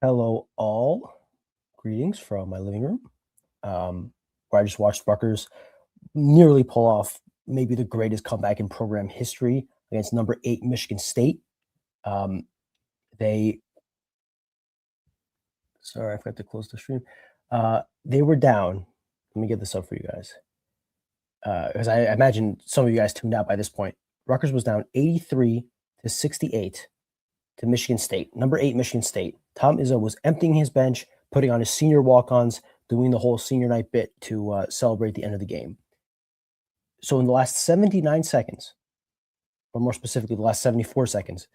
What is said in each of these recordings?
Hello, all. Greetings from my living room, where I just watched Rutgers nearly pull off maybe the greatest comeback in program history against number 8 Michigan State. Um, they, sorry, I forgot to close the stream. They were down. Let me get this up for you guys, because I imagine some of you guys tuned out by this point. Rutgers was down 83-68 to Michigan State, number 8 Michigan State. Tom Izzo was emptying his bench, putting on his senior walk-ons, doing the whole senior night bit to celebrate the end of the game. So in the last 79 seconds, or more specifically, the last 74 seconds,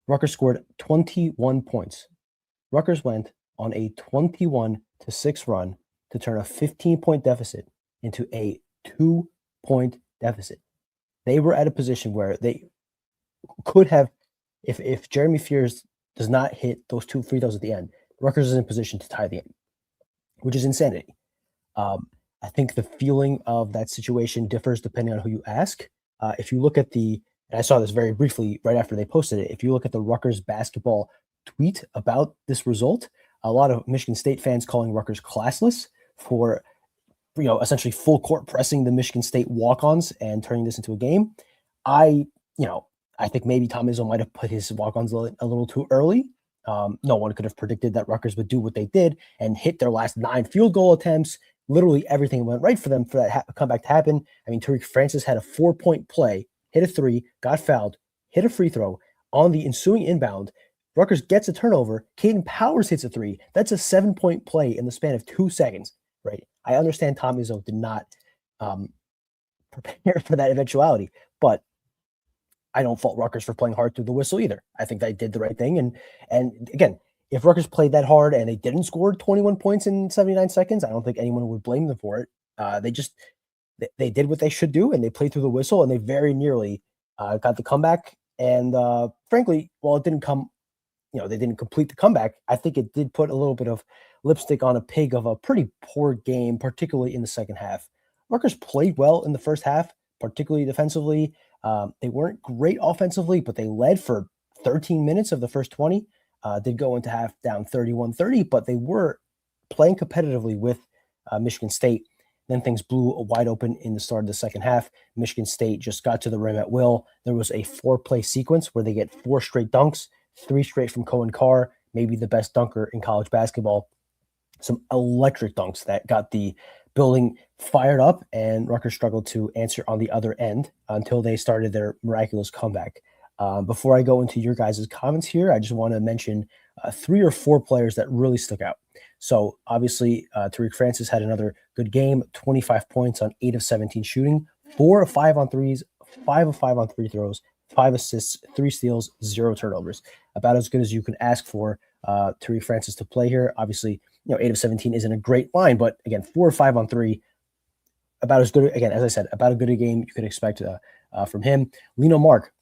Rutgers scored 21 points. Rutgers went on a 21-6 run to turn a 15-point deficit into a 2-point deficit. They were at a position where they could have, if Jeremy Fears does not hit those 2 free throws at the end, Rutgers is in position to tie the game, which is insanity. I think the feeling of that situation differs depending on who you ask. If you look at and I saw this very briefly right after they posted it, if you look at the Rutgers basketball tweet about this result, a lot of Michigan State fans calling Rutgers classless for, essentially full court pressing the Michigan State walk-ons and turning this into a game. I think maybe Tom Izzo might have put his walk-ons a little too early. No one could have predicted that Rutgers would do what they did and hit their last 9 field goal attempts. Literally everything went right for them for that comeback to happen. I mean, Tariq Francis had a 4-point play, hit a 3, got fouled, hit a free throw. On the ensuing inbound, Rutgers gets a turnover. Caden Powers hits a 3. That's a 7-point play in the span of 2 seconds, right? I understand Tom Izzo did not prepare for that eventuality, but I don't fault Rutgers for playing hard through the whistle either. I think they did the right thing. And again, if Rutgers played that hard and they didn't score 21 points in 79 seconds, I don't think anyone would blame them for it. They did what they should do, and they played through the whistle, and they very nearly got the comeback. And frankly, while it didn't come, they didn't complete the comeback, I think it did put a little bit of lipstick on a pig of a pretty poor game, particularly in the second half. Rutgers played well in the first half, particularly defensively. They weren't great offensively, but they led for 13 minutes of the first 20. Did go into half down 31-30, but they were playing competitively with Michigan State. Then things blew wide open in the start of the second half. Michigan State just got to the rim at will. There was a 4-play sequence where they get 4 straight dunks, 3 straight from Cohen Carr, maybe the best dunker in college basketball. Some electric dunks that got the building fired up, and Rutgers struggled to answer on the other end until they started their miraculous comeback. Before I go into your guys' comments here, I just want to mention 3 or 4 players that really stuck out. So obviously, Tariq Francis had another good game, 25 points on 8 of 17 shooting, 4 of 5 on threes, 5 of 5 on free throws, 5 assists, 3 steals, 0 turnovers. About as good as you can ask for Tariq Francis to play here. Obviously, 8 of 17 isn't a great line, but again, 4 or 5 on 3, about as good, again, as I said, about as good a game you could expect from him. Lino Mark,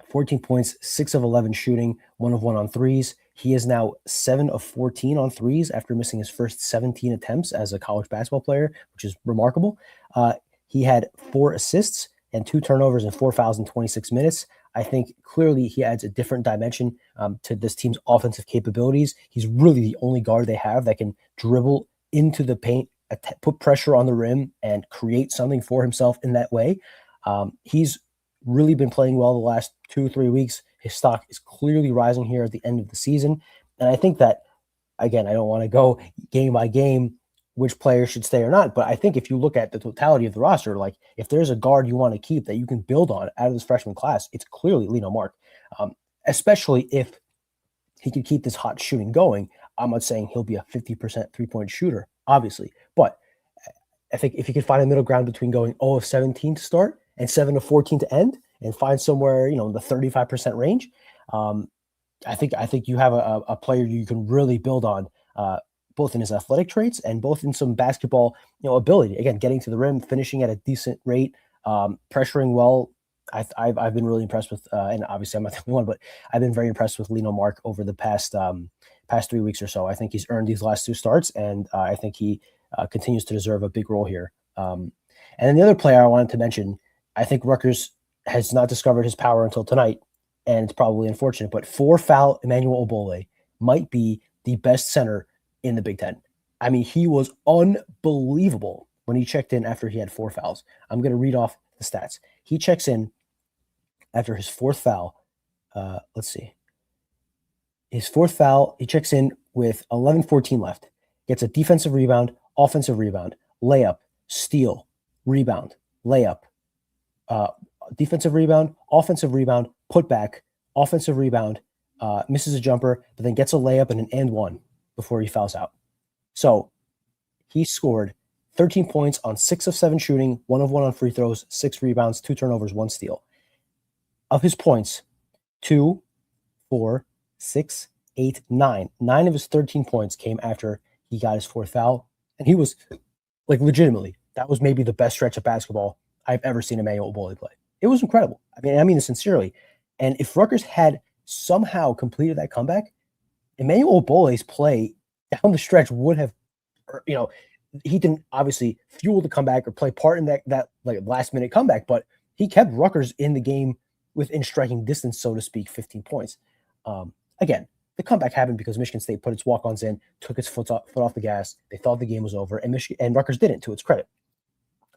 14 points, 6 of 11 shooting, 1 of 1 on threes. He is now 7 of 14 on threes after missing his first 17 attempts as a college basketball player, which is remarkable. He had 4 assists and 2 turnovers and 4 fouls in 26 minutes. I think clearly he adds a different dimension to this team's offensive capabilities. He's really the only guard they have that can dribble into the paint, put pressure on the rim, and create something for himself in that way. He's really been playing well the last 2-3 weeks. His stock is clearly rising here at the end of the season. And I think that, again, I don't want to go game by game which players should stay or not, but I think if you look at the totality of the roster, like if there's a guard you want to keep that you can build on out of this freshman class, it's clearly Lino Mark, especially if he can keep this hot shooting going. I'm not saying he'll be a 50% three-point shooter, obviously, but I think if you can find a middle ground between going 0 of 17 to start and 7 of 14 to end and find somewhere, in the 35% range, I think you have a player you can really build on, both in his athletic traits and both in some basketball, ability. Again, getting to the rim, finishing at a decent rate, pressuring well. I've been really impressed with, and obviously I'm not the only one, but I've been very impressed with Lino Mark over the past 3 weeks or so. I think he's earned these last 2 starts, and I think he continues to deserve a big role here. And then the other player I wanted to mention, I think Rutgers has not discovered his power until tonight, and it's probably unfortunate, but 4-foul Emmanuel Obole might be the best center in the Big Ten. I mean, he was unbelievable when he checked in after he had 4 fouls. I'm going to read off the stats. He checks in after his 4th foul. Let's see. His 4th foul, he checks in with 11:14 left. Gets a defensive rebound, offensive rebound, layup, steal, rebound, layup, defensive rebound, offensive rebound, putback, offensive rebound, misses a jumper, but then gets a layup and an and one before he fouls out. So he scored 13 points on 6 of 7 shooting, 1 of 1 on free throws, 6 rebounds, 2 turnovers, 1 steal. Of his points, 2, 4, 6, 8, 9. 9 of his 13 points came after he got his 4th foul. And he was, like, legitimately, that was maybe the best stretch of basketball I've ever seen Emmanuel Boley play. It was incredible. I mean this sincerely. And if Rutgers had somehow completed that comeback, Emmanuel Boley's play down the stretch would have, he didn't obviously fuel the comeback or play part in that like last minute comeback, but he kept Rutgers in the game within striking distance, so to speak, 15 points. Again, the comeback happened because Michigan State put its walk-ons in, took its foot off the gas. They thought the game was over, and Rutgers didn't, to its credit.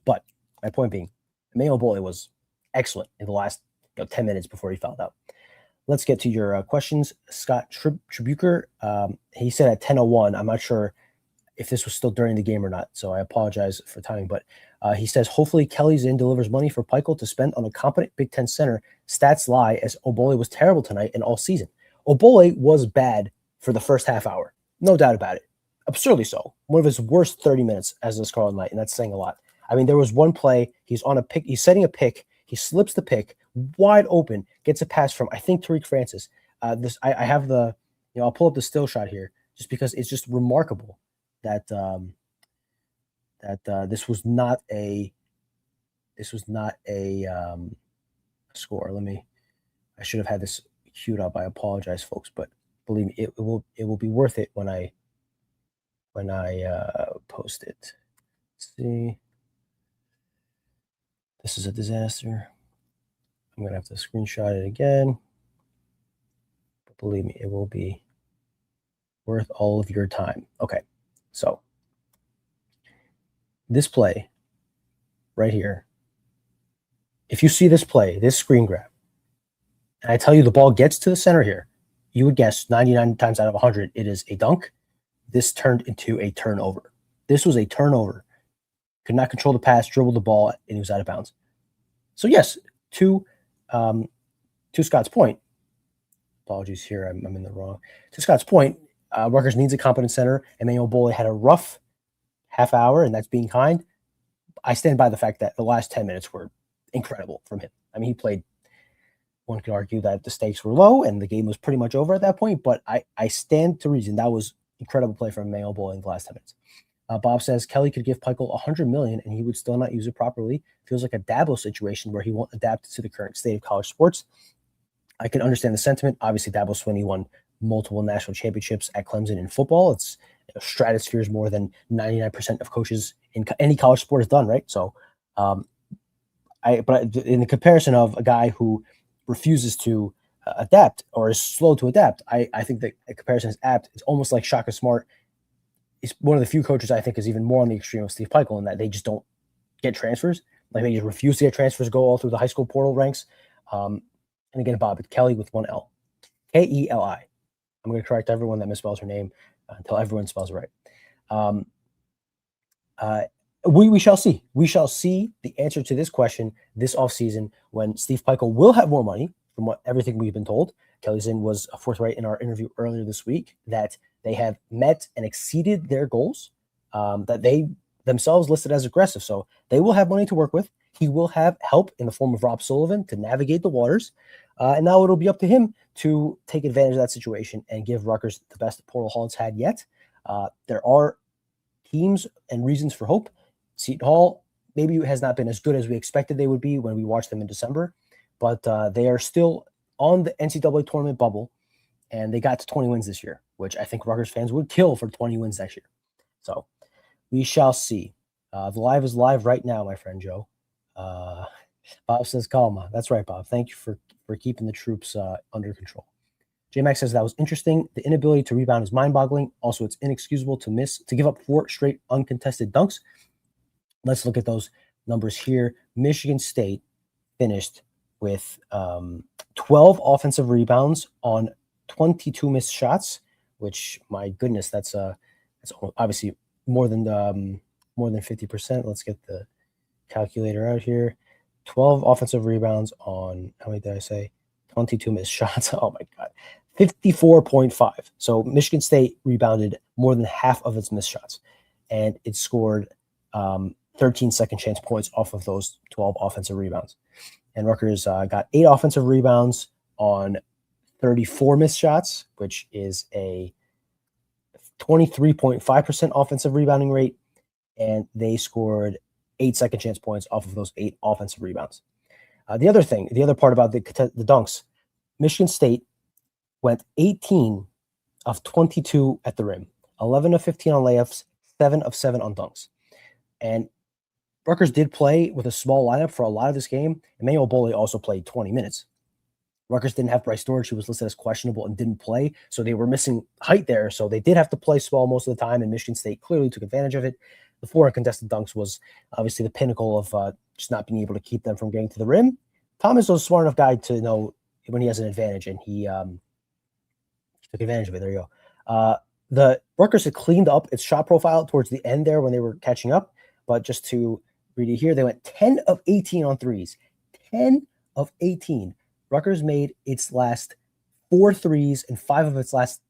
But my point being, Emmanuel Boley was excellent in the last 10 minutes before he fouled out. Let's get to your questions. Scott Tribuker, he said at 10:01. I'm not sure if this was still during the game or not, so I apologize for timing. But he says, hopefully Kelly's in delivers money for Peichel to spend on a competent Big Ten center. Stats lie, as Obole was terrible tonight and all season. Obole was bad for the first half hour. No doubt about it. Absurdly so. One of his worst 30 minutes as a Scarlet Knight, and that's saying a lot. I mean, there was one play, he's on a pick, he's setting a pick, he slips the pick, wide open, gets a pass from, I think, Tariq Francis. I have the, I'll pull up the still shot here, just because it's just remarkable that this was not a score. I should have had this queued up. I apologize, folks, but believe me, it will be worth it when I post it. Let's see. This is a disaster. I'm going to have to screenshot it again. But believe me, it will be worth all of your time. Okay, so this play right here, if you see this play, this screen grab, and I tell you the ball gets to the center here, you would guess 99 times out of 100 it is a dunk. This turned into a turnover. This was a turnover. Could not control the pass, dribbled the ball, and he was out of bounds. So yes, to Scott's point, apologies here, I'm in the wrong. To Scott's point, Rutgers needs a competent center. Emmanuel Boley had a rough half hour, and that's being kind. I stand by the fact that the last 10 minutes were incredible from him. I mean, he played, one could argue that the stakes were low and the game was pretty much over at that point, but I stand to reason that was incredible play from Emmanuel Boley in the last 10 minutes. Bob says Kelly could give Peichel $100 million and he would still not use it properly. Feels like a Dabo situation where he won't adapt to the current state of college sports. I can understand the sentiment. Obviously, Dabo Swinney won multiple national championships at Clemson in football. It's stratospheres more than 99% of coaches in any college sport has done, right? So, but in the comparison of a guy who refuses to adapt or is slow to adapt, I think that a comparison is apt. It's almost like Shaka Smart. He's one of the few coaches I think is even more on the extreme of Steve Peichel in that they just don't get transfers. Like they just refuse to get transfers, go all through the high school portal ranks. And again, Bob, it's Kelly with one L. K-E-L-I. I'm going to correct everyone that misspells her name until everyone spells it right. We shall see. We shall see the answer to this question this offseason when Steve Peichel will have more money from everything we've been told. Kelly Zinn was forthright in our interview earlier this week that they have met and exceeded their goals that they themselves listed as aggressive. So they will have money to work with. He will have help in the form of Rob Sullivan to navigate the waters. And now it'll be up to him to take advantage of that situation and give Rutgers the best portal haul it's had yet. There are teams and reasons for hope. Seton Hall maybe has not been as good as we expected they would be when we watched them in December, but they are still on the NCAA tournament bubble, and they got to 20 wins this year, which I think Rutgers fans would kill for 20 wins next year. So we shall see. The live is live right now, my friend Joe. Bob says, Kalma. That's right, Bob. Thank you for keeping the troops under control. J-Max says that was interesting. The inability to rebound is mind-boggling. Also, it's inexcusable to give up 4 straight uncontested dunks. Let's look at those numbers here. Michigan State finished with 12 offensive rebounds on 22 missed shots, which, my goodness, that's obviously more than 50%. Let's get the calculator out here. 12 offensive rebounds on, how many did I say? 22 missed shots. Oh my God. 54.5. So Michigan State rebounded more than half of its missed shots, and it scored 13 second chance points off of those 12 offensive rebounds. And Rutgers got 8 offensive rebounds on 34 missed shots, which is a 23.5% offensive rebounding rate, and they scored 8 second chance points off of those 8 offensive rebounds. The other part about the dunks, Michigan State went 18 of 22 at the rim, 11 of 15 on layups, 7 of 7 on dunks. And Rutgers did play with a small lineup for a lot of this game. Emmanuel Boley also played 20 minutes. Rutgers didn't have Bryce Storage. He was listed as questionable and didn't play, so they were missing height there. So they did have to play small most of the time, and Michigan State clearly took advantage of it. The 4 uncontested dunks was obviously the pinnacle of just not being able to keep them from getting to the rim. Thomas was a smart enough guy to know when he has an advantage, and he took advantage of it. There you go. The Rutgers had cleaned up its shot profile towards the end there when they were catching up, but just to read it here, they went 10 of 18 on threes. 10 of 18. Rutgers made its last 4 threes and 5 of its last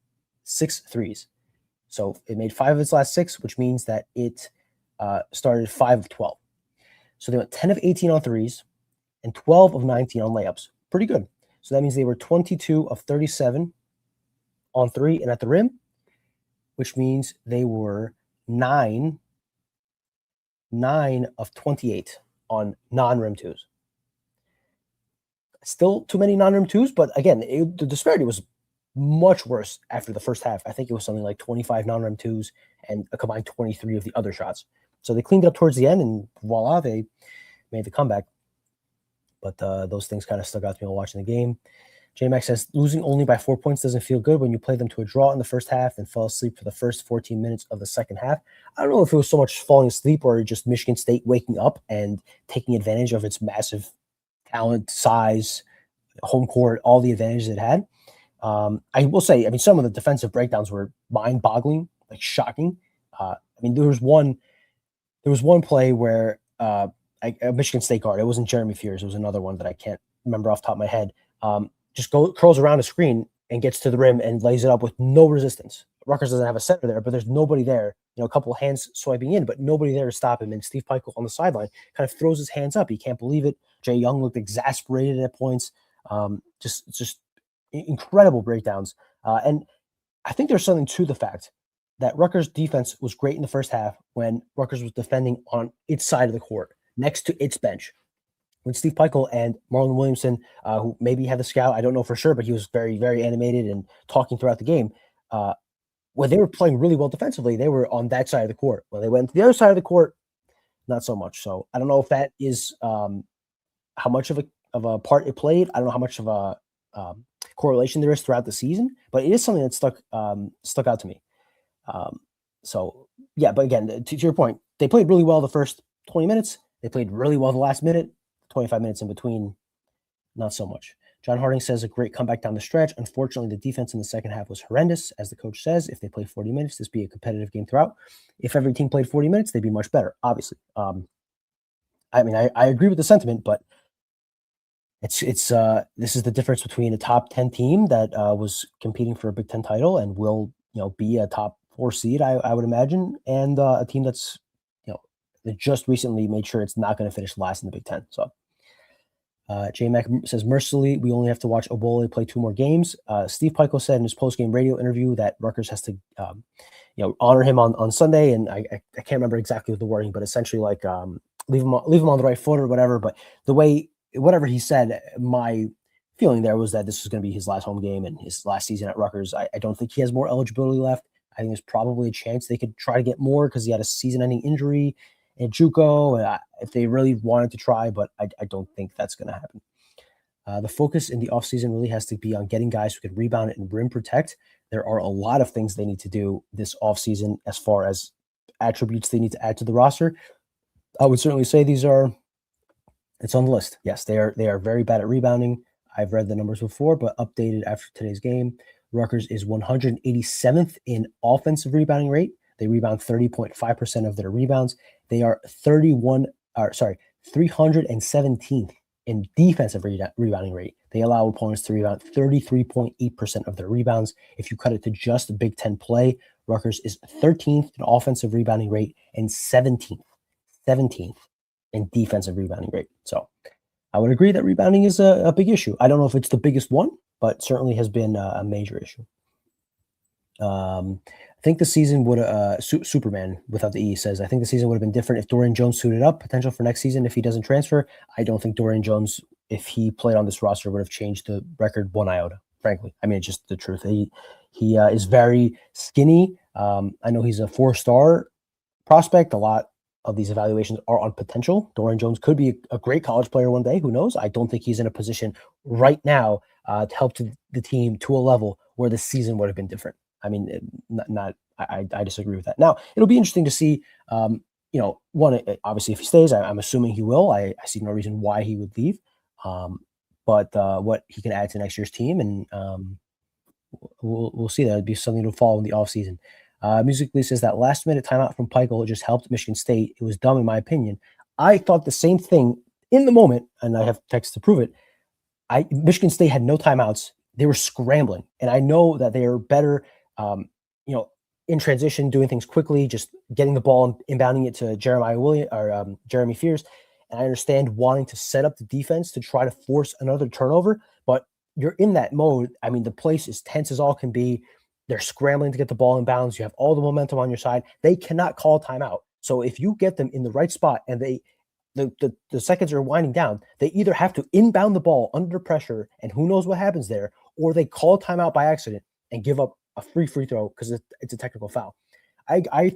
6 threes. So it made 5 of its last 6, which means that it started 5 of 12. So they went 10 of 18 on threes and 12 of 19 on layups. Pretty good. So that means they were 22 of 37 on 3 and at the rim, which means they were 9 of 28 on non-rim 2s. Still too many non-rim 2s, but again, the disparity was much worse after the first half. I think it was something like 25 non-rim 2s and a combined 23 of the other shots. So they cleaned it up towards the end, and voila, they made the comeback. But those things kind of stuck out to me while watching the game. J-Max says, losing only by 4 points doesn't feel good when you play them to a draw in the first half and fell asleep for the first 14 minutes of the second half. I don't know if it was so much falling asleep or just Michigan State waking up and taking advantage of its massive talent, size, home court, all the advantages it had. I will say, some of the defensive breakdowns were mind-boggling, like shocking. There was one play where a Michigan State guard, it wasn't Jeremy Fears, it was another one that I can't remember off the top of my head, just curls around a screen and gets to the rim and lays it up with no resistance. Rutgers doesn't have a center there, but there's nobody there. A couple of hands swiping in, but nobody there to stop him. And Steve Peichel on the sideline kind of throws his hands up. He can't believe it. Jay Young looked exasperated at points. Just incredible breakdowns. And I think there's something to the fact that Rutgers defense was great in the first half when Rutgers was defending on its side of the court, next to its bench. When Steve Peichel and Marlon Williamson, who maybe had the scout, I don't know for sure, but he was very, very animated and talking throughout the game. When they were playing really well defensively, they were on that side of the court. When they went to the other side of the court, not so much. So I don't know if that is how much of a part it played. I don't know how much of a correlation there is throughout the season, but it is something that stuck out to me. So yeah, but again, to your point, they played really well the first 20 minutes. They played really well the last minute. 25 minutes in between, not so much. John Harding says a great comeback down the stretch. Unfortunately, the defense in the second half was horrendous. As the coach says, if they play 40 minutes, this would be a competitive game throughout. If every team played 40 minutes, they'd be much better, obviously. I agree with the sentiment, but it's this is the difference between a top 10 team that was competing for a Big Ten title and will be a top 4 seed, I would imagine, and a team that's that just recently made sure it's not going to finish last in the Big Ten. So J-Mac says, mercifully, we only have to watch Obole play 2 more games. Steve Peichel said in his post-game radio interview that Rutgers has to honor him on Sunday, and I can't remember exactly the wording, but essentially like leave him on the right foot or whatever. But the way, whatever he said, my feeling there was that this was going to be his last home game and his last season at Rutgers. I don't think he has more eligibility left. I think there's probably a chance they could try to get more because he had a season-ending injury at JUCO, if they really wanted to try, but I don't think that's going to happen. The focus in the offseason really has to be on getting guys who can rebound and rim protect. There are a lot of things they need to do this offseason as far as attributes they need to add to the roster. I would certainly say it's on the list. Yes, they are very bad at rebounding. I've read the numbers before, but updated after today's game. Rutgers is 187th in offensive rebounding rate. They rebound 30.5% of their rebounds. They are 317th in defensive rebounding rate. They allow opponents to rebound 33.8% of their rebounds. If you cut it to just Big Ten play, Rutgers is 13th in offensive rebounding rate and 17th in defensive rebounding rate. So I would agree that rebounding is a big issue. I don't know if it's the biggest one, but certainly has been a major issue. I think the season would Superman without the E says, I think the season would have been different if Dorian Jones suited up. Potential for next season if he doesn't transfer. I don't think Dorian Jones, if he played on this roster, would have changed the record one iota, frankly. I mean, it's just the truth. He is very skinny. I know he's a 4-star prospect. A lot of these evaluations are on potential. Dorian Jones could be a great college player one day. Who knows? I don't think he's in a position right now to help the team to a level where the season would have been different. I mean, I disagree with that. Now, it'll be interesting to see, one, obviously, if he stays, I'm assuming he will. I see no reason why he would leave. But what he can add to next year's team, and we'll see. That would be something to follow in the offseason. Musically says that last-minute timeout from Peichel just helped Michigan State. It was dumb, in my opinion. I thought the same thing in the moment, and I have text to prove it. Michigan State had no timeouts. They were scrambling, and I know that they are better in transition, doing things quickly, just getting the ball and inbounding it to Jeremy Fears. And I understand wanting to set up the defense to try to force another turnover, but you're in that mode. I mean, the place is tense as all can be. They're scrambling to get the ball in bounds. You have all the momentum on your side. They cannot call timeout. So if you get them in the right spot and the seconds are winding down, they either have to inbound the ball under pressure, and who knows what happens there, or they call timeout by accident and give up a free throw because it's a technical foul. I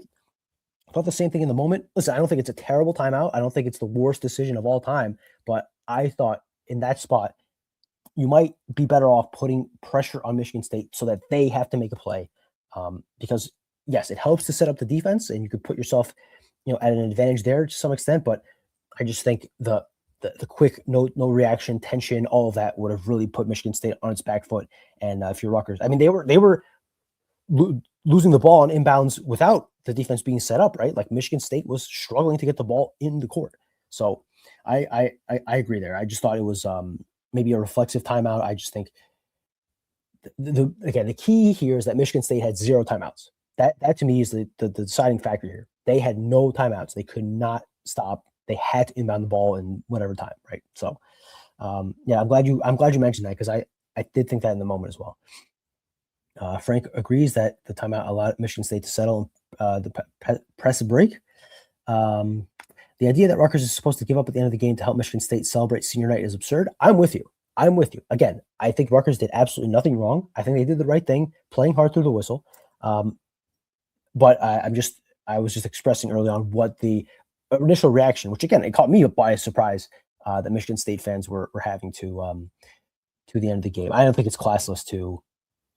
thought the same thing in the moment. Listen, I don't think it's a terrible timeout. I don't think it's the worst decision of all time, but I thought in that spot, you might be better off putting pressure on Michigan State so that they have to make a play. Because yes, it helps to set up the defense and you could put yourself, at an advantage there to some extent, but I just think the quick, no reaction, tension, all of that would have really put Michigan State on its back foot. And if you're Rutgers, I mean, they were losing the ball on inbounds without the defense being set up, right? Like Michigan State was struggling to get the ball in the court. So I agree there. I just thought it was maybe a reflexive timeout. I just think the key here is that Michigan State had 0 timeouts. That to me is the deciding factor here. They had no timeouts. They could not stop. They had to inbound the ball in whatever time, right? So yeah, I'm glad you mentioned that because I did think that in the moment as well. Frank agrees that the timeout allowed Michigan State to settle the press break. The idea that Rutgers is supposed to give up at the end of the game to help Michigan State celebrate senior night is absurd. I'm with you. Again, I think Rutgers did absolutely nothing wrong. I think they did the right thing, playing hard through the whistle. But I was just expressing early on what the initial reaction, which again, it caught me by surprise that Michigan State fans were having to the end of the game. I don't think it's classless to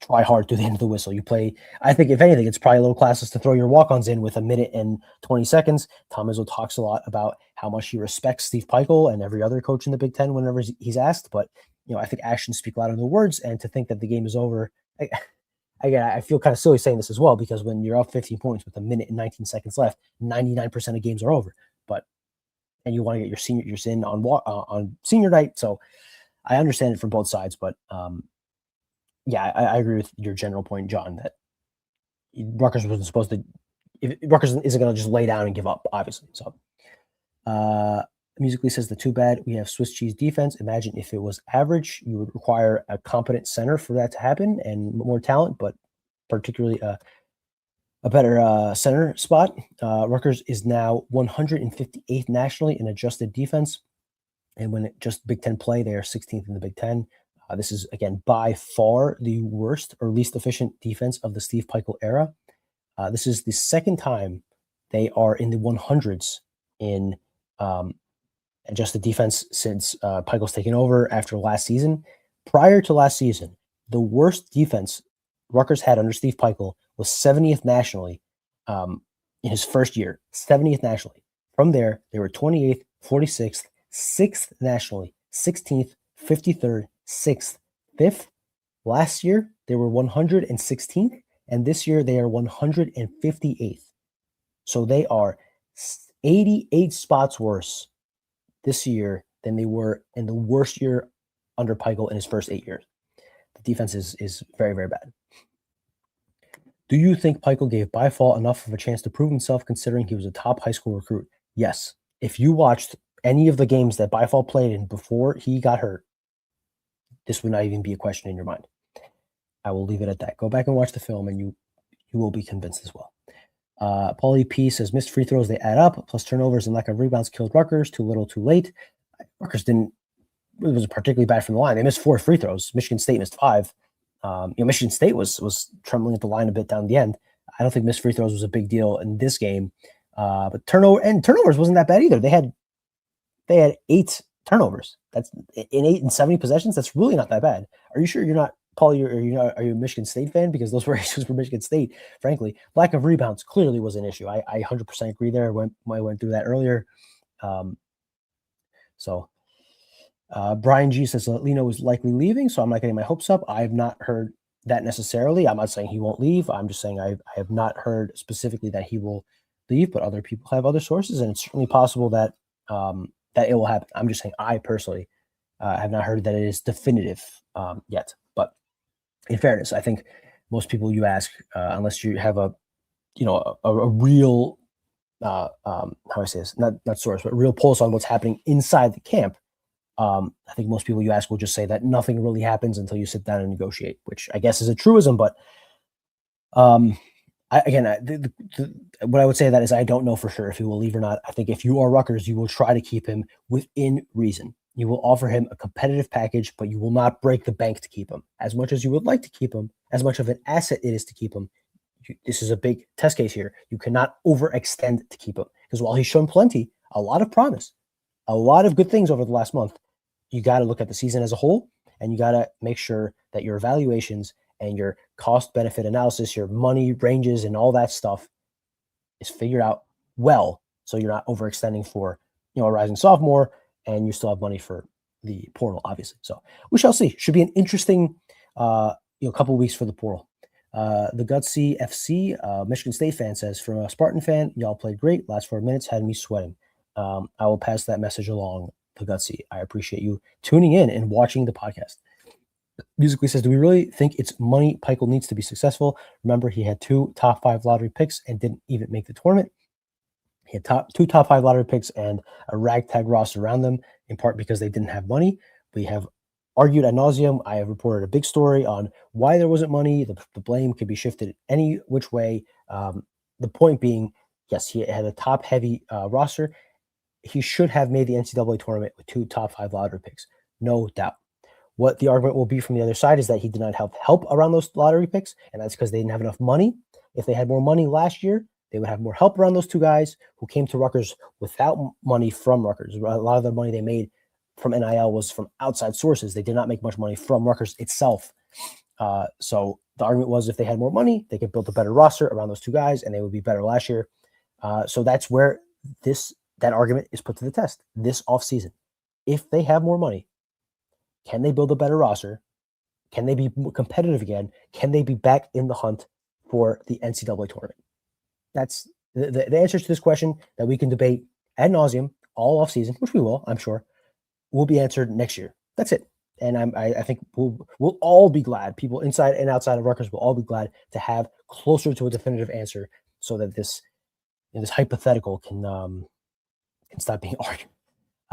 try hard to the end of the whistle. You play, I think if anything, it's probably a little classless to throw your walk-ons in with 1 minute and 20 seconds. Tom Izzo talks a lot about how much he respects Steve Peichel and every other coach in the Big Ten whenever he's asked. But, I think actions speak louder than words. And to think that the game is over, again, I feel kind of silly saying this as well, because when you're up 15 points with 1 minute and 19 seconds left, 99% of games are over. And you want to get your seniors in on senior night. So I understand it from both sides, but yeah, I agree with your general point, John, that Rutgers wasn't supposed to. Rutgers isn't going to just lay down and give up, obviously. So, Musically says the too bad we have Swiss cheese defense. Imagine if it was average, you would require a competent center for that to happen and more talent, but particularly a better center spot. Rutgers is now 158th nationally in adjusted defense, and when it just Big Ten play, they are 16th in the Big Ten. This is, again, by far the worst or least efficient defense of the Steve Peichel era. This is the second time they are in the 100s in and just the defense since Pikel's taken over after last season. Prior to last season, the worst defense Rutgers had under Steve Pikel was 70th nationally in his first year, 70th nationally. From there, they were 28th, 46th, 6th nationally, 16th, 53rd, 6th, 5th. Last year, they were 116th, and this year they are 158th. So they are 88 spots worse this year than they were in the worst year under Pikel in his first 8 years. The defense is very, very bad. Do you think Pikel gave Byfall enough of a chance to prove himself considering he was a top high school recruit? Yes. If you watched any of the games that Byfall played in before he got hurt, this would not even be a question in your mind. I will leave it at that. Go back and watch the film and you will be convinced as well. Paulie P says missed free throws, they add up, plus turnovers and lack of rebounds killed Rutgers. Too little, too late. Rutgers it was particularly bad from the line. They missed 4 free throws. Michigan State missed 5. Michigan State was trembling at the line a bit down the end. I don't think missed free throws was a big deal in this game. But turnovers wasn't that bad either. They had 8 turnovers. That's in 8 and 70 possessions. That's really not that bad. Are you sure you're not, Paul? Are you a Michigan State fan? Because those were issues for Michigan State. Frankly, lack of rebounds clearly was an issue. I 100% agree there. I went through that earlier. Brian G says Lino is likely leaving, so I'm not getting my hopes up. I have not heard that necessarily. I'm not saying he won't leave. I'm just saying I have not heard specifically that he will leave, but other people have other sources, and it's certainly possible that that it will happen. I'm just saying I personally have not heard that it is definitive yet. But in fairness, I think most people you ask, unless you have a real how I say this, not source, but real pulse on what's happening inside the camp. I think most people you ask will just say that nothing really happens until you sit down and negotiate, which I guess is a truism. But what I would say that is I don't know for sure if he will leave or not. I think if you are Rutgers, you will try to keep him within reason. You will offer him a competitive package, but you will not break the bank to keep him. As much as you would like to keep him, as much of an asset it is to keep him, this is a big test case here. You cannot overextend to keep him, because while he's shown plenty, a lot of promise, a lot of good things over the last month, you got to look at the season as a whole, and you got to make sure that your evaluations and your cost benefit analysis, your money ranges and all that stuff is figured out well. So you're not overextending for, a rising sophomore, and you still have money for the portal, obviously. So we shall see. Should be an interesting, couple of weeks for the portal. The Gutsy FC, Michigan State fan says, from a Spartan fan, y'all played great. Last 4 minutes had me sweating. I will pass that message along to Gutsy. I appreciate you tuning in and watching the podcast. Musically says, do we really think it's money Pikel needs to be successful? Remember, he had 2 top 5 lottery picks and didn't even make the tournament. He had 2 top 5 lottery picks and a ragtag roster around them, in part because they didn't have money. We have argued ad nauseum. I have reported a big story on why there wasn't money. The blame could be shifted any which way. The point being, yes, he had a top-heavy roster. He should have made the NCAA tournament with 2 top 5 lottery picks, no doubt. What the argument will be from the other side is that he did not have help around those lottery picks, and that's because they didn't have enough money. If they had more money last year, they would have more help around those 2 guys who came to Rutgers without money from Rutgers. A lot of the money they made from NIL was from outside sources. They did not make much money from Rutgers itself. So the argument was if they had more money, they could build a better roster around those 2 guys, and they would be better last year. So that's where that argument is put to the test this offseason. If they have more money, can they build a better roster? Can they be more competitive again? Can they be back in the hunt for the NCAA tournament? That's the answers to this question that we can debate ad nauseum all offseason, which we will, I'm sure, will be answered next year. That's it. And I think we'll all be glad. People inside and outside of Rutgers will all be glad to have closer to a definitive answer, so that this hypothetical can stop being argued.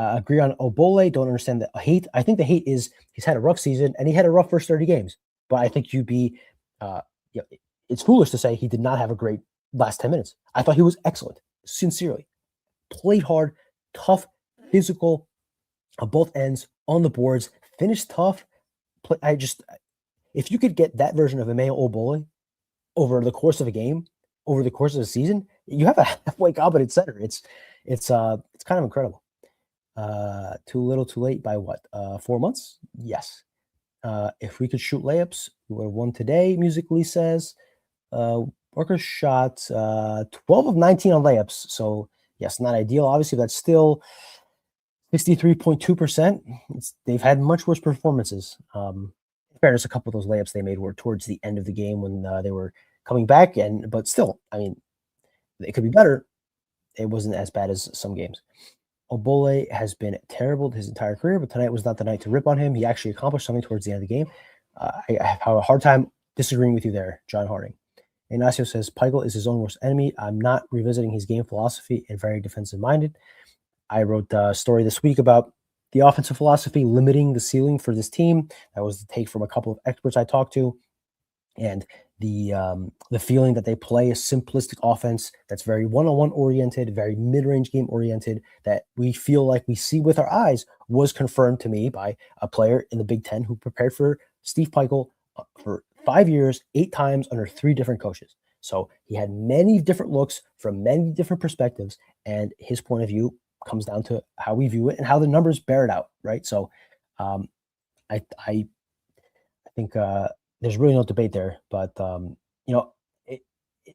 Agree on Obole. Don't understand the hate. I think the hate is he's had a rough season and he had a rough first 30 games. But I think it's foolish to say he did not have a great last 10 minutes. I thought he was excellent, sincerely. Played hard, tough, physical on both ends, on the boards, finished tough. If you could get that version of Emmanuel Obole over the course of a game, over the course of the season, you have a halfway competent center. It's kind of incredible. Too little, too late by what? 4 months? Yes. If we could shoot layups, we would have won today, Musically says. Rutgers shot 12 of 19 on layups. So, yes, not ideal. Obviously, that's still 63.2%. They've had much worse performances. In fairness, a couple of those layups they made were towards the end of the game when they were coming back. But still, I mean, it could be better. It wasn't as bad as some games. Obole has been terrible his entire career, but tonight was not the night to rip on him. He actually accomplished something towards the end of the game. I have a hard time disagreeing with you there, John Harding. Ignacio says Peichel is his own worst enemy. I'm not revisiting his game philosophy and very defensive minded. I wrote a story this week about the offensive philosophy limiting the ceiling for this team. That was the take from a couple of experts I talked to, and the feeling that they play a simplistic offense that's very one-on-one oriented, very mid-range game oriented, that we feel like we see with our eyes was confirmed to me by a player in the Big Ten who prepared for Steve Peichel for 5 years, 8 times under 3 different coaches. So he had many different looks from many different perspectives, and his point of view comes down to how we view it and how the numbers bear it out, right? So I think there's really no debate there. But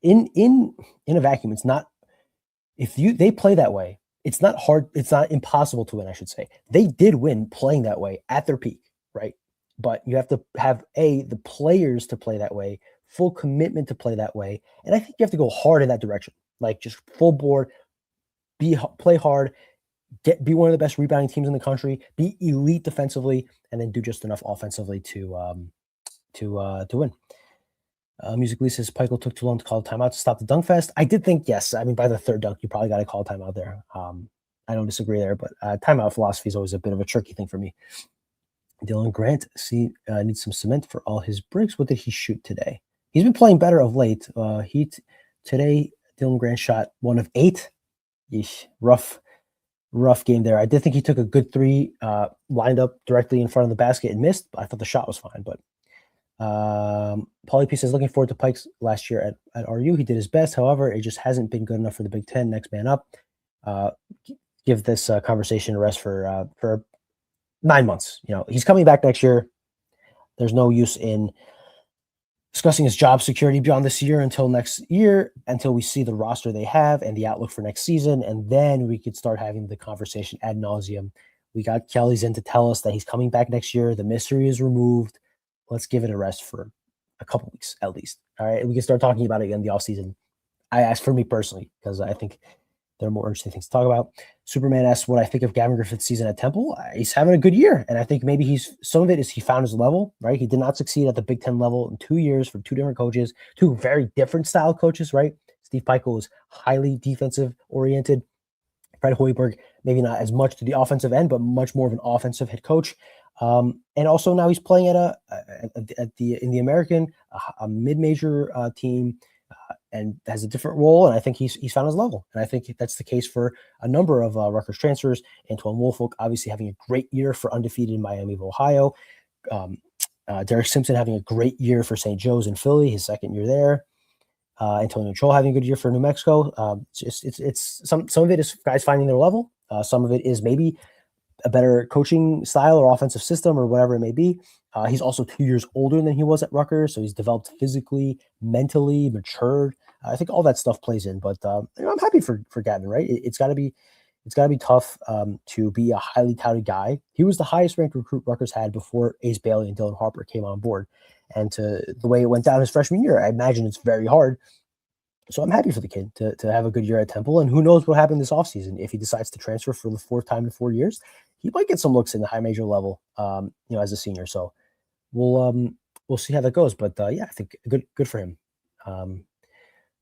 in a vacuum, it's not, if they play that way, it's not hard, it's not impossible to win, I should say. They did win playing that way at their peak, right? But you have to have the players to play that way, full commitment to play that way, and I think you have to go hard in that direction, like just full board, play hard, be one of the best rebounding teams in the country, be elite defensively, and then do just enough offensively to win. Musically says Peichel took too long to call a timeout to stop the dunk fest. I did think, yes. I mean, by the third dunk, you probably got to call a timeout there. I don't disagree there, but timeout philosophy is always a bit of a tricky thing for me. Dylan Grant needs some cement for all his breaks. What did he shoot today? He's been playing better of late. Today, Dylan Grant shot 1 of 8. Yeesh, rough game there. I did think he took a good 3, lined up directly in front of the basket and missed. I thought the shot was fine, but Paulie P says looking forward to Pikes last year at RU. He did his best. However, it just hasn't been good enough for the Big Ten. Next man up. Give this conversation a rest for 9 months. He's coming back next year. There's no use in discussing his job security beyond this year until next year, until we see the roster they have and the outlook for next season. And then we could start having the conversation ad nauseum. We got Kelly's in to tell us that he's coming back next year. The mystery is removed. Let's give it a rest for a couple weeks at least. All right. We can start talking about it again in the offseason. I ask for me personally, because I think there are more interesting things to talk about. Superman asks what I think of Gavin Griffith's season at Temple. He's having a good year. And I think maybe some of it is he found his level, right? He did not succeed at the Big Ten level in 2 years from 2 different coaches, 2 very different style coaches, right? Steve Peichel was highly defensive oriented. Fred Hoiberg, maybe not as much to the offensive end, but much more of an offensive head coach. And also now he's playing in the American, a mid-major team, and has a different role. And I think he's found his level. And I think that's the case for a number of Rutgers transfers. Antoine Woolfolk obviously having a great year for undefeated Miami of Ohio. Derek Simpson having a great year for St. Joe's in Philly, his second year there. Antonio Chol having a good year for New Mexico. It's some of it is guys finding their level. Some of it is maybe a better coaching style or offensive system or whatever it may be. He's also 2 years older than he was at Rutgers, so he's developed physically, mentally, matured. I think all that stuff plays in. But I'm happy for Gavin, right? It's got to be tough to be a highly touted guy. He was the highest ranked recruit Rutgers had before Ace Bailey and Dylan Harper came on board. And to the way it went down his freshman year, I imagine it's very hard. So I'm happy for the kid to have a good year at Temple. And who knows what happened this offseason. If he decides to transfer for the 4th time in 4 years, he might get some looks in the high major level, as a senior. So we'll see how that goes. But yeah, I think good for him. All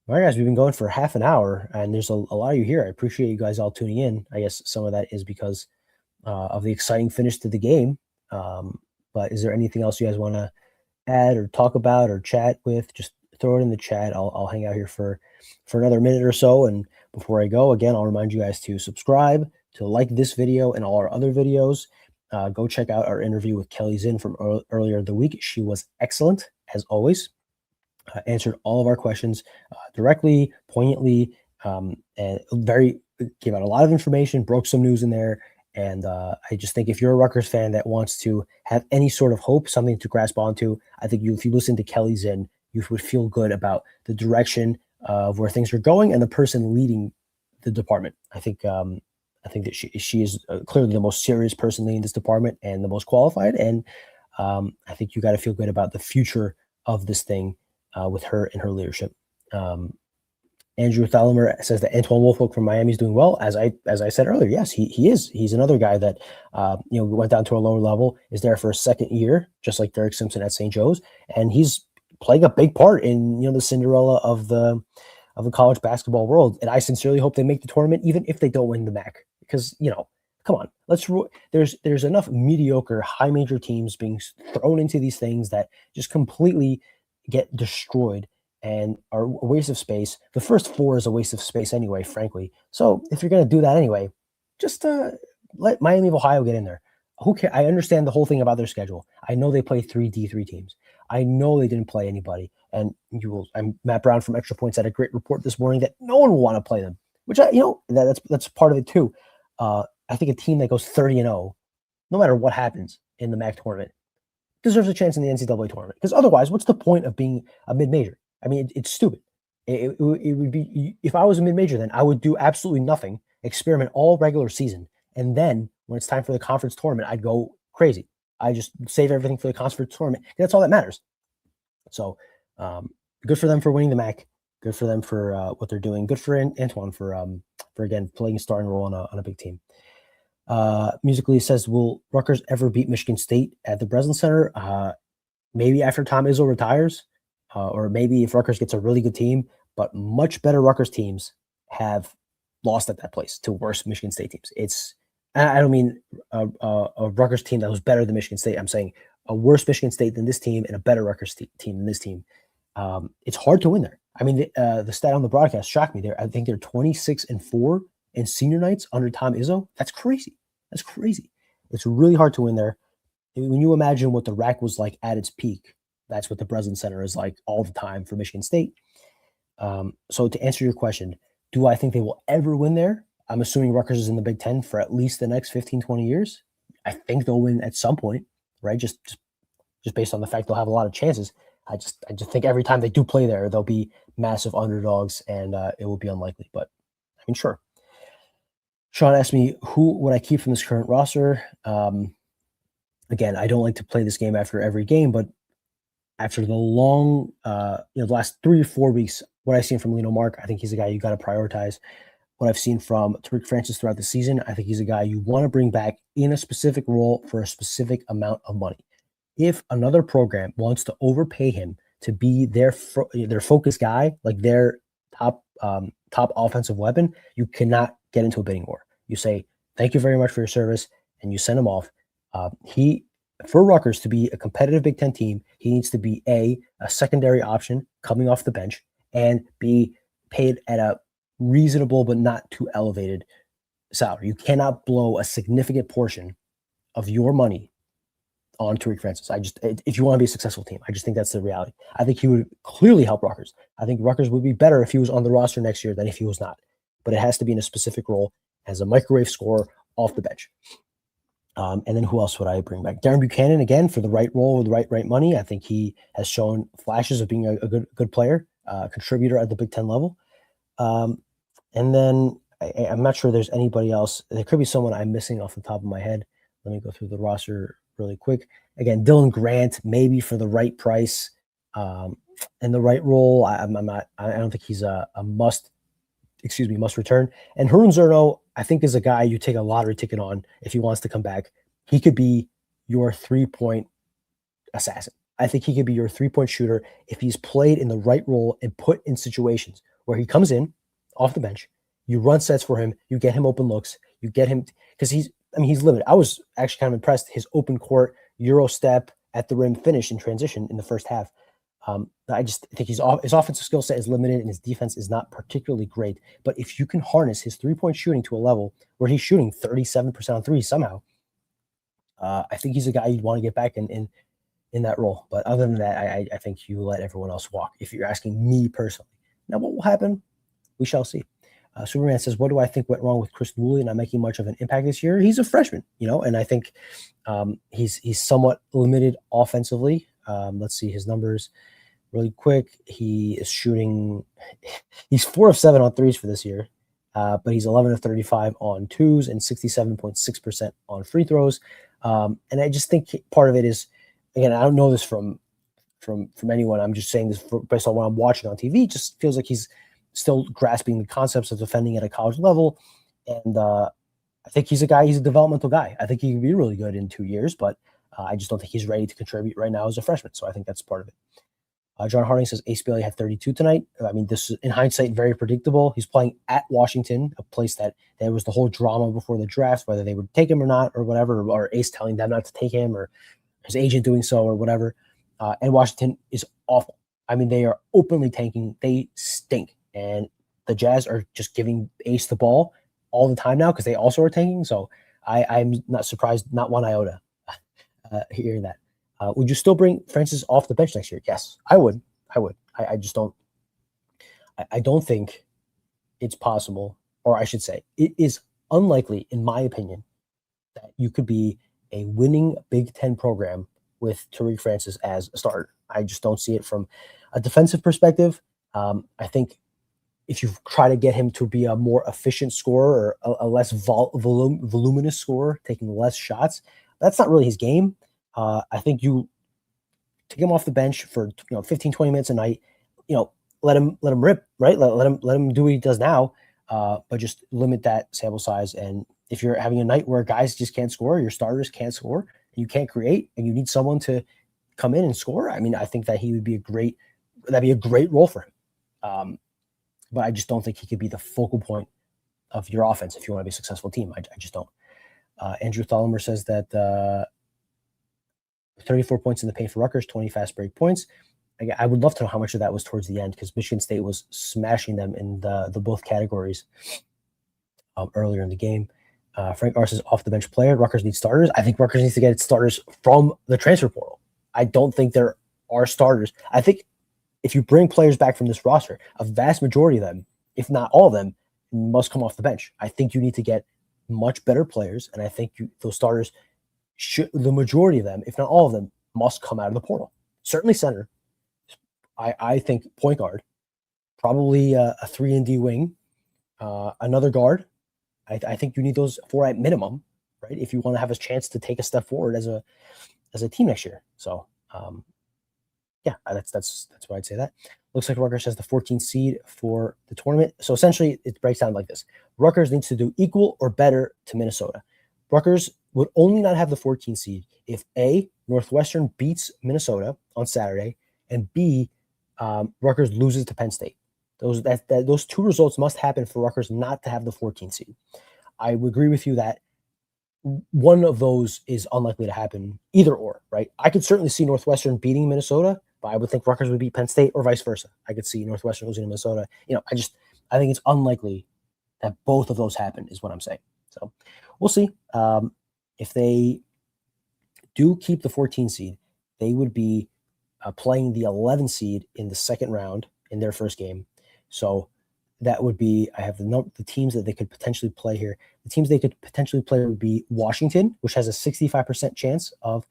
right, guys, we've been going for half an hour, and there's a lot of you here. I appreciate you guys all tuning in. I guess some of that is because of the exciting finish to the game. But is there anything else you guys want to add or talk about or chat with? Just throw it in the chat. I'll hang out here for another minute or so. And before I go, again, I'll remind you guys to subscribe, to like this video and all our other videos. Go check out our interview with Kelly Zinn from earlier in the week. She was excellent, as always. Answered all of our questions directly, poignantly, and gave out a lot of information, broke some news in there, And I just think if you're a Rutgers fan that wants to have any sort of hope, something to grasp onto, I think if you listen to Kelly Zinn, you would feel good about the direction of where things are going and the person leading the department. I think that she is clearly the most serious person leading this department and the most qualified. And I think you got to feel good about the future of this thing with her and her leadership. Andrew Thallimer says that Antoine Wolfolk from Miami is doing well. As I said earlier, yes, he is. He's another guy that went down to a lower level, is there for a second year, just like Derek Simpson at St. Joe's, and he's playing a big part in the Cinderella of the college basketball world. And I sincerely hope they make the tournament, even if they don't win the MAC, because come on, there's enough mediocre high major teams being thrown into these things that just completely get destroyed and are a waste of space. The first four is a waste of space anyway, frankly. So if you're going to do that anyway, just let Miami of Ohio get in there. Who cares? I understand the whole thing about their schedule. I know they play 3 D3 teams. I know they didn't play anybody. And Matt Brown from Extra Points had a great report this morning that no one will want to play them, which that's part of it too. I think a team that goes 30-0, no matter what happens in the MAC tournament, deserves a chance in the NCAA tournament. Because otherwise, what's the point of being a mid-major? I mean, it's stupid. It would be, if I was a mid-major, then I would do absolutely nothing, experiment all regular season, and then when it's time for the conference tournament, I'd go crazy. I just save everything for the conference tournament. That's all that matters. So good for them for winning the MAC. Good for them for what they're doing. Good for Antoine for again playing a starting role on a big team. Musically says, will Rutgers ever beat Michigan State at the Breslin Center? Maybe after Tom Izzo retires. Or maybe if Rutgers gets a really good team, but much better Rutgers teams have lost at that place to worse Michigan State teams. I don't mean a Rutgers team that was better than Michigan State. I'm saying a worse Michigan State than this team and a better Rutgers team than this team. It's hard to win there. I mean, the stat on the broadcast shocked me. I think they're 26-4 in senior nights under Tom Izzo. That's crazy. That's crazy. It's really hard to win there. When you imagine what the RAC was like at its peak, that's what the Breslin Center is like all the time for Michigan State. So to answer your question, do I think they will ever win there? I'm assuming Rutgers is in the Big Ten for at least the next 15, 20 years. I think they'll win at some point, right? Just based on the fact they'll have a lot of chances. I just think every time they do play there, they'll be massive underdogs, and it will be unlikely. But I mean, sure. Sean asked me, who would I keep from this current roster? Again, I don't like to play this game after every game, but after the long, the last 3 or 4 weeks, what I've seen from Lino Mark, I think he's a guy you got to prioritize. What I've seen from Tariq Francis throughout the season, I think he's a guy you want to bring back in a specific role for a specific amount of money. If another program wants to overpay him to be their focus guy, like their top offensive weapon, you cannot get into a bidding war. You say, thank you very much for your service, and you send him off. For Rutgers to be a competitive Big Ten team, he needs to be a secondary option coming off the bench and be paid at a reasonable but not too elevated salary. You cannot blow a significant portion of your money on Tariq Francis. If you want to be a successful team, I just think that's the reality. I think he would clearly help Rutgers. I think Rutgers would be better if he was on the roster next year than if he was not. But it has to be in a specific role as a microwave scorer off the bench. And then who else would I bring back? Darren Buchanan, again, for the right role with the right money. I think he has shown flashes of being a good player, contributor at the Big Ten level. And then I'm not sure there's anybody else. There could be someone I'm missing off the top of my head. Let me go through the roster really quick. Again, Dylan Grant, maybe for the right price and the right role. I don't think he's a must return. And Harun Zerno, I think, is a guy you take a lottery ticket on if he wants to come back. He could be your 3-point assassin. I think he could be your 3-point shooter if he's played in the right role and put in situations where he comes in off the bench, you run sets for him, you get him open looks, you get him, because he's limited. I was actually kind of impressed. His open court Euro step at the rim finish in transition in the first half. I just think his offensive skill set is limited and his defense is not particularly great. But if you can harness his 3-point shooting to a level where he's shooting 37% on threes somehow, I think he's a guy you'd want to get back in that role. But other than that, I think you let everyone else walk if you're asking me personally. Now, what will happen? We shall see. Superman says, what do I think went wrong with Chris Woolley not making much of an impact this year? He's a freshman, and I think he's somewhat limited offensively. Let's see his numbers really quick. He is shooting – he's 4 of 7 on threes for this year, but he's 11 of 35 on twos and 67.6% on free throws. And I just think part of it is, again, I don't know this from anyone. I'm just saying this based on what I'm watching on TV. It just feels like he's still grasping the concepts of defending at a college level. And I think he's a developmental guy. I think he can be really good in 2 years, but I just don't think he's ready to contribute right now as a freshman. So I think that's part of it. John Harding says Ace Bailey had 32 tonight. I mean, this is, in hindsight, very predictable. He's playing at Washington, a place that there was the whole drama before the draft, whether they would take him or not or whatever, or Ace telling them not to take him or his agent doing so or whatever. And Washington is awful. I mean, they are openly tanking. They stink. And the Jazz are just giving Ace the ball all the time now because they also are tanking. So I'm not surprised, not one iota, hearing that. Would you still bring Francis off the bench next year? Yes, I would. I just don't. I don't think it's possible, or I should say, it is unlikely, in my opinion, that you could be a winning Big Ten program with Tariq Francis as a starter. I just don't see it from a defensive perspective. I think if you try to get him to be a more efficient scorer or a less voluminous scorer, taking less shots, that's not really his game. I think you take him off the bench for 15, 20 minutes a night, let him rip, right? Let him do what he does now, but just limit that sample size. And if you're having a night where guys just can't score, your starters can't score, and you can't create, and you need someone to come in and score, I mean, I think that that'd be a great role for him. But I just don't think he could be the focal point of your offense if you want to be a successful team. I just don't. Andrew Tholomer says that 34 points in the paint for Rutgers, 20 fast break points. I would love to know how much of that was towards the end because Michigan State was smashing them in the both categories earlier in the game. Frank Ars is off the bench player. Rutgers needs starters. I think Rutgers needs to get its starters from the transfer portal. I don't think there are starters. I think if you bring players back from this roster, a vast majority of them, if not all of them, must come off the bench. I think you need to get much better players, and I think those starters the majority of them, if not all of them, must come out of the portal. Certainly center. I think point guard, probably a 3-and-D wing, another guard. I think you need those 4 at minimum, right? If you want to have a chance to take a step forward as a team next year. So, yeah, that's why I'd say that. Looks like Rutgers has the 14th seed for the tournament. So essentially, it breaks down like this: Rutgers needs to do equal or better to Minnesota. Rutgers would only not have the 14th seed if A, Northwestern beats Minnesota on Saturday, and B, Rutgers loses to Penn State. Those two results must happen for Rutgers not to have the 14th seed. I would agree with you that one of those is unlikely to happen, either or, right? I could certainly see Northwestern beating Minnesota, but I would think Rutgers would beat Penn State or vice versa. I could see Northwestern losing to Minnesota. I think it's unlikely that both of those happen is what I'm saying. So we'll see. If they do keep the 14 seed, they would be playing the 11 seed in the second round in their first game. So that would be, I have the teams that they could potentially play here. The teams they could potentially play would be Washington, which has a 65% chance of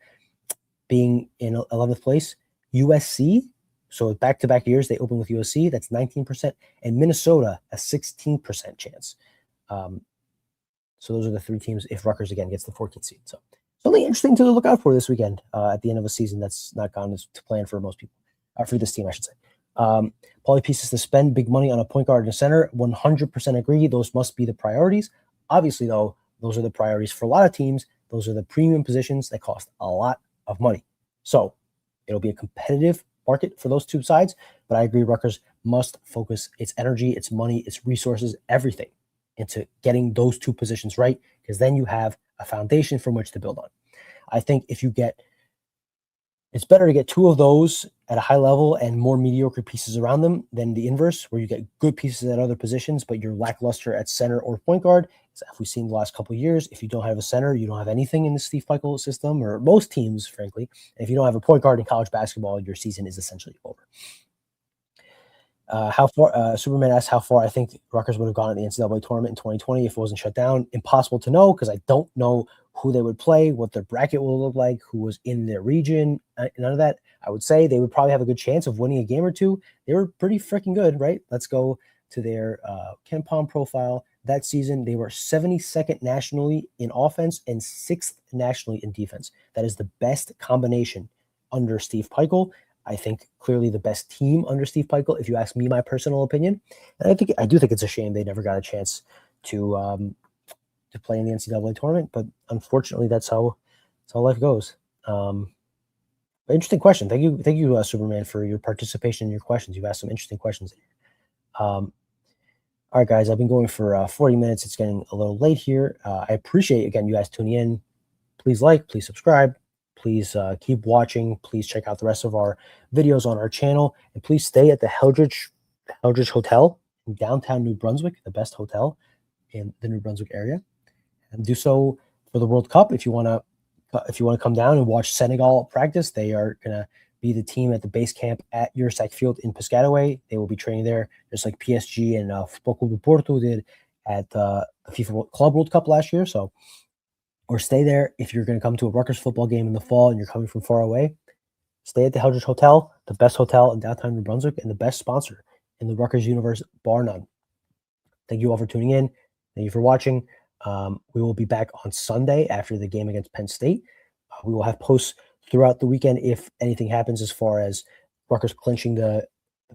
being in 11th place. USC, so back-to-back years they open with USC, that's 19%, and Minnesota, a 16% chance. So those are the 3 teams if Rutgers, again, gets the 14th seed. So something interesting to look out for this weekend at the end of a season that's not gone to plan for most people, for this team, I should say. Paulie Pieces to spend big money on a point guard and a center. 100% agree. Those must be the priorities. Obviously, though, those are the priorities for a lot of teams. Those are the premium positions that cost a lot of money. So it'll be a competitive market for those two sides. But I agree, Rutgers must focus its energy, its money, its resources, everything into getting those two positions right, because then you have a foundation from which to build on. I think it's better to get 2 of those at a high level and more mediocre pieces around them than the inverse, where you get good pieces at other positions, but you're lackluster at center or point guard. As we've seen the last couple of years, if you don't have a center, you don't have anything in the Steve Pikiell system, or most teams, frankly. And if you don't have a point guard in college basketball, your season is essentially over. How far? Superman asked how far I think Rutgers would have gone in the NCAA tournament in 2020 if it wasn't shut down. Impossible to know because I don't know who they would play, what their bracket will look like, who was in their region. None of that. I would say they would probably have a good chance of winning a game or two. They were pretty freaking good, right? Let's go to their KenPom profile. That season, they were 72nd nationally in offense and 6th nationally in defense. That is the best combination under Steve Peichel. I think clearly the best team under Steve Peichel, if you ask me my personal opinion. And I do think it's a shame they never got a chance to play in the NCAA tournament, but unfortunately that's how life goes. Interesting question. Thank you, Superman, for your participation in your questions. You've asked some interesting questions. All right, guys, I've been going for 40 minutes. It's getting a little late here. I appreciate, again, you guys tuning in. Please like, please subscribe. Please keep watching. Please check out the rest of our videos on our channel. And please stay at the Heldridge Hotel in downtown New Brunswick, the best hotel in the New Brunswick area. And do so for the World Cup. If you want to come down and watch Senegal practice, they are going to be the team at the base camp at Ursac Field in Piscataway. They will be training there, just like PSG and Futebol Clube do Porto did at the FIFA Club World Cup last year. So, or stay there if you're going to come to a Rutgers football game in the fall and you're coming from far away. Stay at the Heldridge Hotel, the best hotel in downtown New Brunswick and the best sponsor in the Rutgers universe, bar none. Thank you all for tuning in. Thank you for watching. We will be back on Sunday after the game against Penn State. We will have posts throughout the weekend if anything happens as far as Rutgers clinching the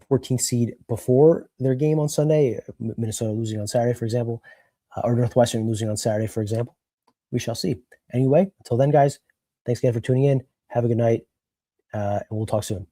14th seed before their game on Sunday, Minnesota losing on Saturday, for example, or Northwestern losing on Saturday, for example. We shall see. Anyway, until then, guys, thanks again for tuning in. Have a good night, and we'll talk soon.